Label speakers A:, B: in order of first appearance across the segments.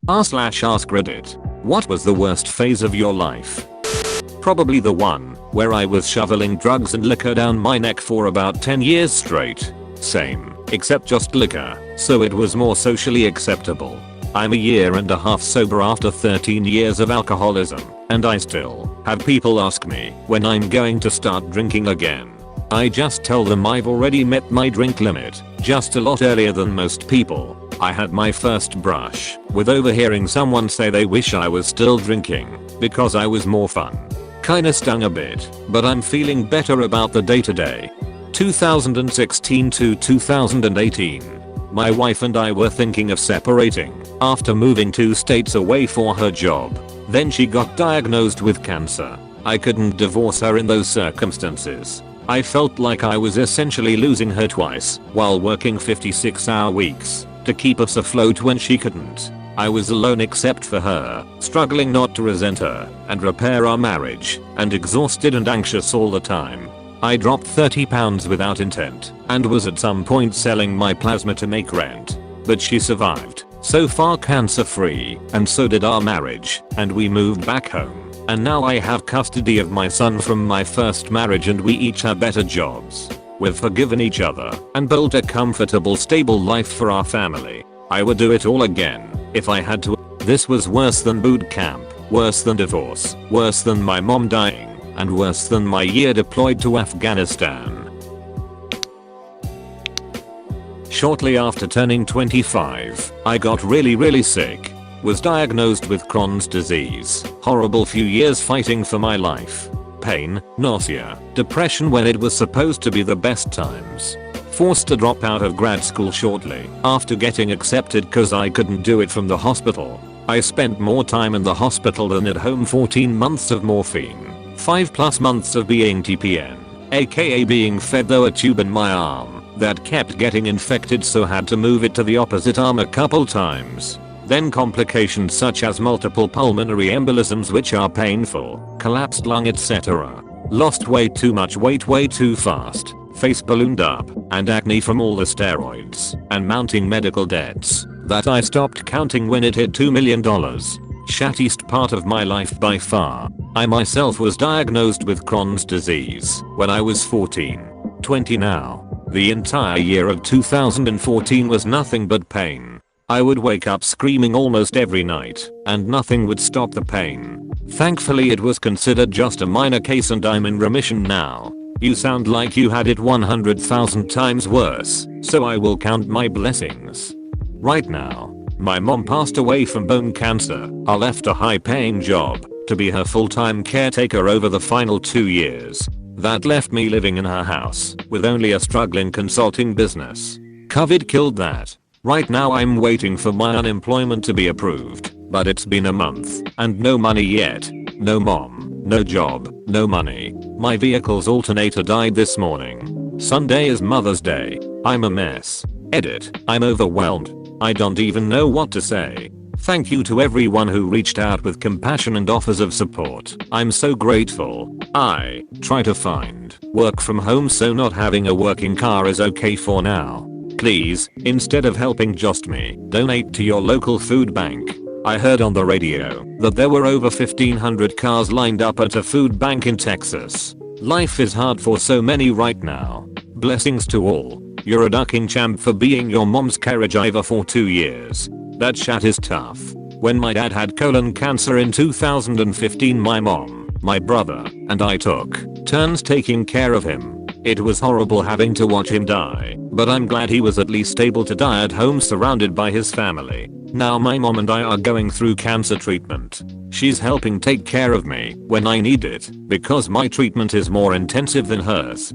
A: r/AskReddit. What was the worst phase of your life? Probably the one where I was shoveling drugs and liquor down my neck for about 10 years straight. Same, except just liquor, so it was more socially acceptable. I'm a year and a half sober after 13 years of alcoholism, and I still have people ask me when I'm going to start drinking again. I just tell them I've already met my drink limit, just a lot earlier than most people. I had my first brush with overhearing someone say they wish I was still drinking because I was more fun. Kinda stung a bit, but I'm feeling better about the day today. 2016 to 2018. My wife and I were thinking of separating after moving 2 states away for her job. Then she got diagnosed with cancer. I couldn't divorce her in those circumstances. I felt like I was essentially losing her twice while working 56-hour weeks to keep us afloat when she couldn't. I was alone except for her, struggling not to resent her and repair our marriage, and exhausted and anxious all the time. I dropped 30 pounds without intent and was at some point selling my plasma to make rent. But she survived, so far cancer free, and so did our marriage, and we moved back home. And now I have custody of my son from my first marriage and we each have better jobs. We've forgiven each other and built a comfortable, stable life for our family. I would do it all again if I had to. This was worse than boot camp, worse than divorce, worse than my mom dying, and worse than my year deployed to Afghanistan. Shortly after turning 25, I got really sick. Was diagnosed with Crohn's disease. Horrible few years fighting for my life. Pain, nausea, depression when it was supposed to be the best times. Forced to drop out of grad school shortly after getting accepted cause I couldn't do it from the hospital. I spent more time in the hospital than at home. 14 months of morphine. 5+ months of being TPN, aka being fed through a tube in my arm that kept getting infected, so had to move it to the opposite arm a couple times. Then complications such as multiple pulmonary embolisms which are painful, collapsed lung etc. Lost way too much weight way too fast, face ballooned up, and acne from all the steroids, and mounting medical debts that I stopped counting when it hit $2 million. Shattiest part of my life by far. I myself was diagnosed with Crohn's disease when I was 14. 20 now. The entire year of 2014 was nothing but pain. I would wake up screaming almost every night, and nothing would stop the pain. Thankfully it was considered just a minor case and I'm in remission now. You sound like you had it 100,000 times worse, so I will count my blessings. Right now, my mom passed away from bone cancer. I left a high-paying job to be her full-time caretaker over the final 2 years. That left me living in her house with only a struggling consulting business. COVID killed that. Right now I'm waiting for my unemployment to be approved, but it's been a month and no money yet. No mom, no job, no money. My vehicle's alternator died this morning. Sunday is Mother's Day. I'm a mess. Edit. I'm overwhelmed. I don't even know what to say. Thank you to everyone who reached out with compassion and offers of support. I'm so grateful. I try to find work from home, so not having a working car is okay for now. Please, instead of helping just me, donate to your local food bank. I heard on the radio that there were over 1,500 cars lined up at a food bank in Texas. Life is hard for so many right now. Blessings to all. You're a ducking champ for being your mom's caregiver for 2 years. That chat is tough. When my dad had colon cancer in 2015, my mom, my brother, and I took turns taking care of him. It was horrible having to watch him die, but I'm glad he was at least able to die at home surrounded by his family. Now my mom and I are going through cancer treatment. She's helping take care of me when I need it because my treatment is more intensive than hers.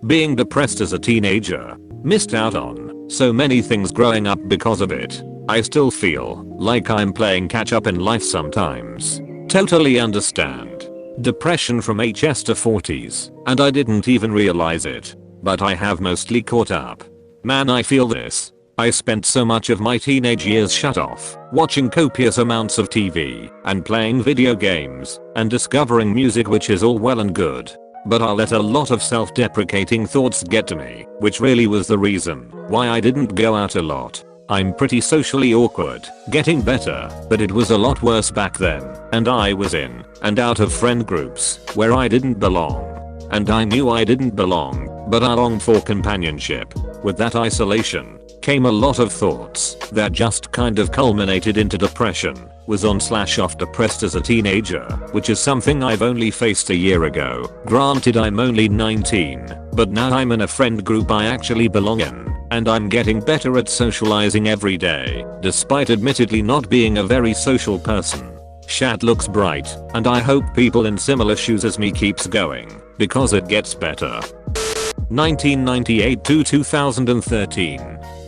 A: Being depressed as a teenager. Missed out on so many things growing up because of it. I still feel like I'm playing catch up in life sometimes. Totally understand. Depression from HS to 40s, and I didn't even realize it. But I have mostly caught up. Man, I feel this. I spent so much of my teenage years shut off, watching copious amounts of TV, and playing video games, and discovering music, which is all well and good. But I let a lot of self-deprecating thoughts get to me, which really was the reason why I didn't go out a lot. I'm pretty socially awkward, getting better, but it was a lot worse back then, and I was in and out of friend groups where I didn't belong. And I knew I didn't belong, but I longed for companionship. With that isolation came a lot of thoughts that just kind of culminated into depression. Was on/off depressed as a teenager, which is something I've only faced a year ago. Granted, I'm only 19, but now I'm in a friend group I actually belong in, and I'm getting better at socializing every day, despite admittedly not being a very social person. Chat looks bright, and I hope people in similar shoes as me keeps going, because it gets better. 1998 to 2013.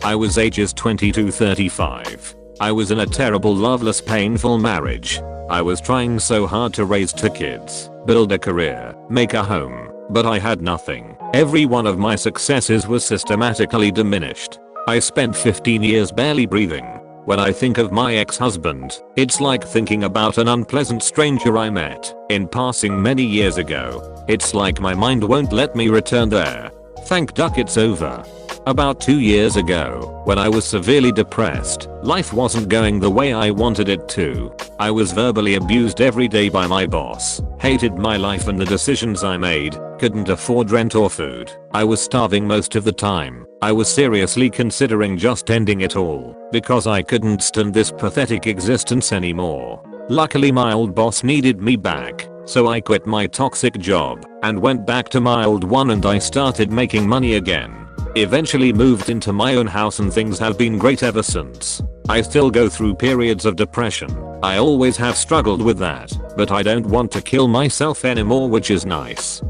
A: I was ages 20 to 35. I was in a terrible, loveless, painful marriage. I was trying so hard to raise 2 kids, build a career, make a home, but I had nothing. Every one of my successes was systematically diminished. I spent 15 years barely breathing. When I think of my ex-husband, it's like thinking about an unpleasant stranger I met in passing many years ago. It's like my mind won't let me return there. Thank duck it's over. About 2 years ago, when I was severely depressed, life wasn't going the way I wanted it to. I was verbally abused every day by my boss, hated my life and the decisions I made, couldn't afford rent or food. I was starving most of the time. I was seriously considering just ending it all, because I couldn't stand this pathetic existence anymore. Luckily my old boss needed me back, so I quit my toxic job and went back to my old one, and I started making money again. Eventually moved into my own house, and things have been great ever since. I still go through periods of depression. I always have struggled with that, but I don't want to kill myself anymore, which is nice.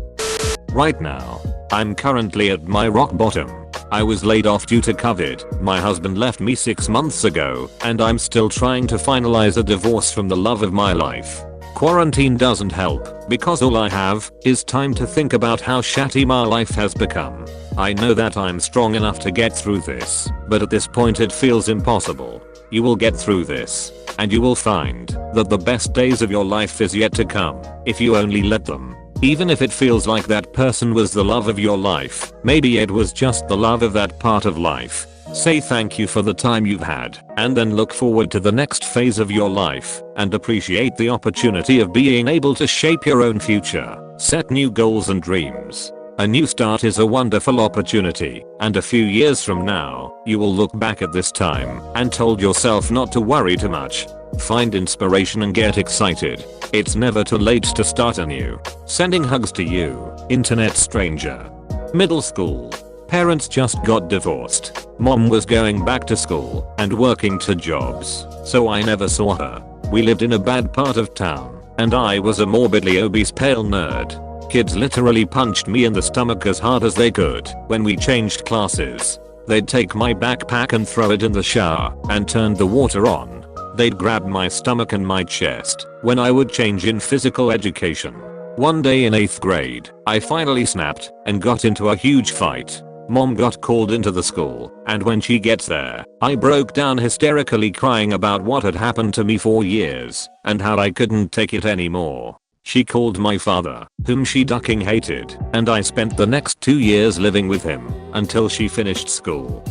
A: Right now, I'm currently at my rock bottom. I was laid off due to COVID. My husband left me 6 months ago, and I'm still trying to finalize a divorce from the love of my life. Quarantine doesn't help, because all I have is time to think about how shatty my life has become. I know that I'm strong enough to get through this, but at this point it feels impossible. You will get through this, and you will find that the best days of your life is yet to come, if you only let them. Even if it feels like that person was the love of your life, maybe it was just the love of that part of life. Say thank you for the time you've had, and then look forward to the next phase of your life, and appreciate the opportunity of being able to shape your own future. Set new goals and dreams. A new start is a wonderful opportunity, and a few years from now, you will look back at this time and told yourself not to worry too much. Find inspiration and get excited. It's never too late to start anew. Sending hugs to you, internet stranger. Middle school. Parents just got divorced. Mom was going back to school and working 2 jobs, so I never saw her. We lived in a bad part of town, and I was a morbidly obese pale nerd. Kids literally punched me in the stomach as hard as they could when we changed classes. They'd take my backpack and throw it in the shower and turn the water on. They'd grab my stomach and my chest when I would change in physical education. One day in 8th grade, I finally snapped and got into a huge fight. Mom got called into the school, and when she gets there, I broke down hysterically crying about what had happened to me for years and how I couldn't take it anymore. She called my father, whom she ducking hated, and I spent the next 2 years living with him until she finished school.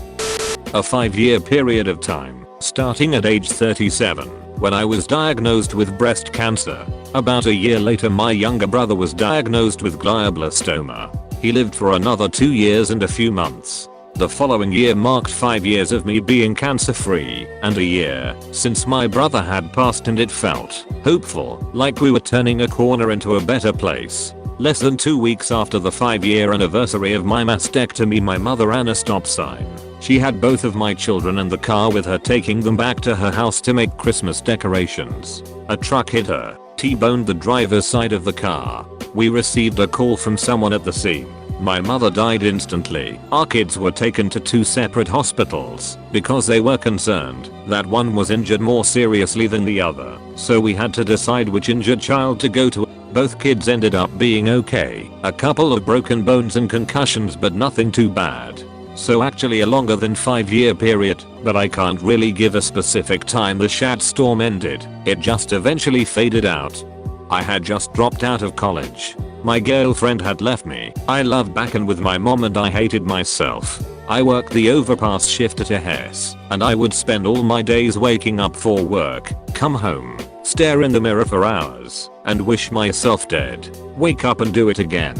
A: A 5-year period of time, starting at age 37, when I was diagnosed with breast cancer. About a year later my younger brother was diagnosed with glioblastoma. He lived for another 2 years and a few months. The following year marked 5 years of me being cancer free, and a year since my brother had passed, and it felt hopeful, like we were turning a corner into a better place. Less than 2 weeks after the 5-year anniversary of my mastectomy, my mother ran a stop sign. She had both of my children in the car with her, taking them back to her house to make Christmas decorations. A truck hit her, T-boned the driver's side of the car. We received a call from someone at the scene. My mother died instantly. Our kids were taken to 2 separate hospitals because they were concerned that one was injured more seriously than the other. So we had to decide which injured child to go to. Both kids ended up being okay. A couple of broken bones and concussions, but nothing too bad. So actually a longer than 5-year period, but I can't really give a specific time the shat storm ended. It just eventually faded out. I had just dropped out of college. My girlfriend had left me. I loved back and with my mom and I hated myself. I worked the overpass shift at a Hess, and I would spend all my days waking up for work, come home, stare in the mirror for hours, and wish myself dead. Wake up and do it again.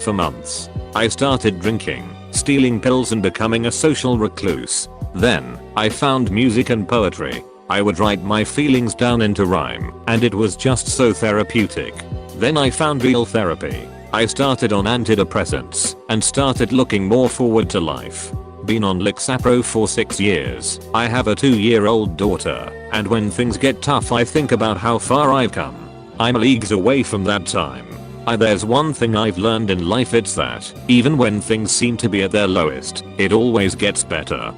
A: For months. I started drinking, stealing pills and becoming a social recluse. Then, I found music and poetry. I would write my feelings down into rhyme, and it was just so therapeutic. Then I found real therapy. I started on antidepressants, and started looking more forward to life. Been on Lexapro for 6 years. I have a 2-year-old daughter, and when things get tough I think about how far I've come. I'm leagues away from that time. There's one thing I've learned in life, it's that, even when things seem to be at their lowest, it always gets better.